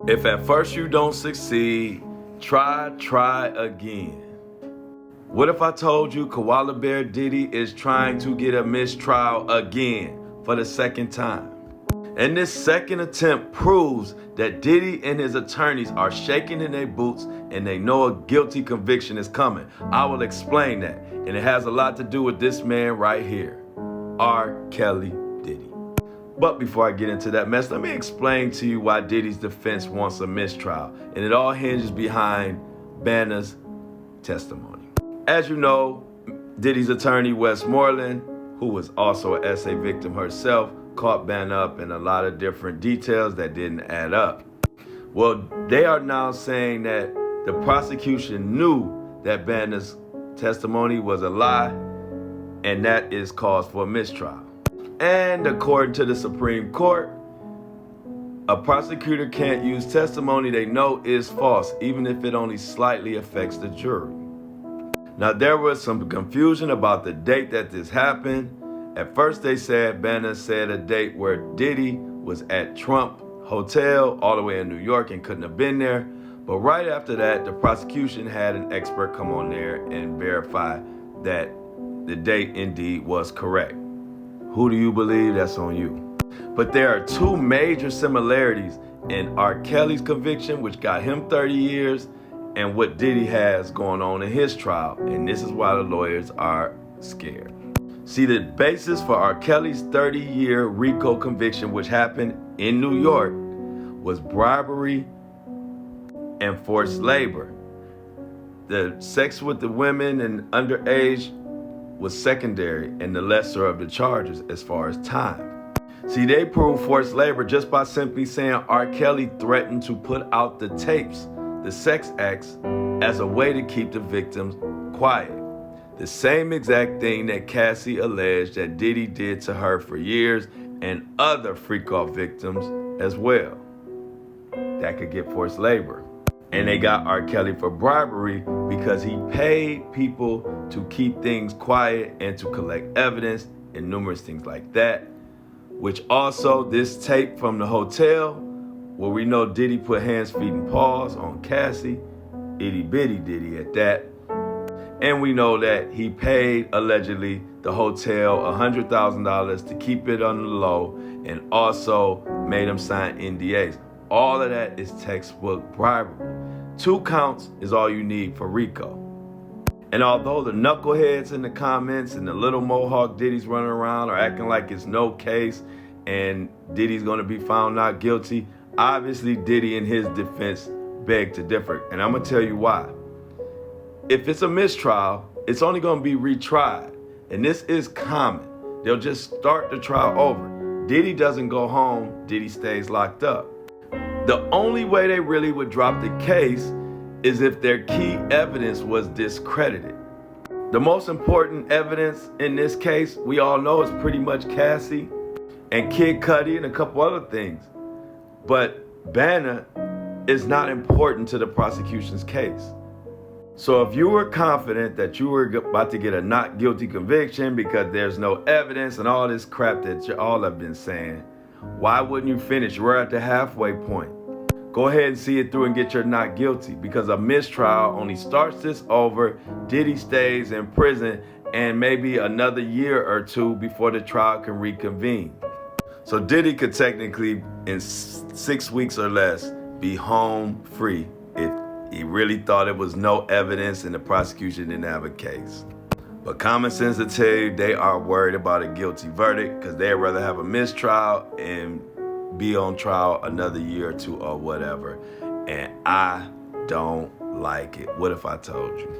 If at first you don't succeed, try again. What if I told you Koala Bear Diddy is trying to get a mistrial again for the second time? And this second attempt proves that Diddy and his attorneys are shaking in their boots and they know a guilty conviction is coming. I will explain that. And it has a lot to do with this man right here, R. Kelly Diddy. But before I get into that mess, let me explain to you why Diddy's defense wants a mistrial. And it all hinges behind Banner's testimony. As you know, Diddy's attorney, Westmoreland, who was also an SA victim herself, caught Banner up in a lot of different details that didn't add up. Well, they are now saying that the prosecution knew that Banner's testimony was a lie, and that is cause for a mistrial. And according to the Supreme Court, a prosecutor can't use testimony they know is false, even if it only slightly affects the jury. Now, there was some confusion about the date that this happened. At first, they said Banner said a date where Diddy was at Trump Hotel all the way in New York and couldn't have been there. But right after that, the prosecution had an expert come on there and verify that the date indeed was correct. Who do you believe? That's on you. But there are two major similarities in R. Kelly's conviction, which got him 30 years, and what Diddy has going on in his trial. And this is why the lawyers are scared. See, the basis for R. Kelly's 30-year RICO conviction, which happened in New York, was bribery and forced labor. The sex with the women and underage was secondary and the lesser of the charges as far as time. See, they proved forced labor just by simply saying R. Kelly threatened to put out the tapes, the sex acts, as a way to keep the victims quiet. The same exact thing that Cassie alleged that Diddy did to her for years and other freak-off victims as well. That could get forced labor. And they got R. Kelly for bribery because he paid people to keep things quiet and to collect evidence and numerous things like that. Which also, this tape from the hotel, where we know Diddy put hands, feet, and paws on Cassie, itty bitty Diddy at that. And we know that he paid, allegedly, the hotel $100,000 to keep it on the low and also made him sign NDAs. All of that is textbook bribery. 2 counts is all you need for RICO. And although the knuckleheads in the comments and the little mohawk Diddy's running around are acting like it's no case and Diddy's gonna be found not guilty, obviously Diddy in his defense begged to differ. And I'm gonna tell you why. If it's a mistrial, it's only gonna be retried. And this is common. They'll just start the trial over. Diddy doesn't go home, Diddy stays locked up. The only way they really would drop the case is if their key evidence was discredited. The most important evidence in this case, we all know, is pretty much Cassie and Kid Cudi and a couple other things. But Banner is not important to the prosecution's case. So if you were confident that you were about to get a not guilty conviction because there's no evidence and all this crap that you all have been saying, why wouldn't you finish? We're at the halfway point. Go ahead and see it through and get your not guilty, because a mistrial only starts this over. Diddy stays in prison and maybe another year or 2 before the trial can reconvene. So Diddy could technically, in 6 weeks or less, be home free if he really thought it was no evidence and the prosecution didn't have a case. But common sense will tell you they are worried about a guilty verdict because they'd rather have a mistrial and be on trial another year or 2 or whatever. And I don't like it. What if I told you?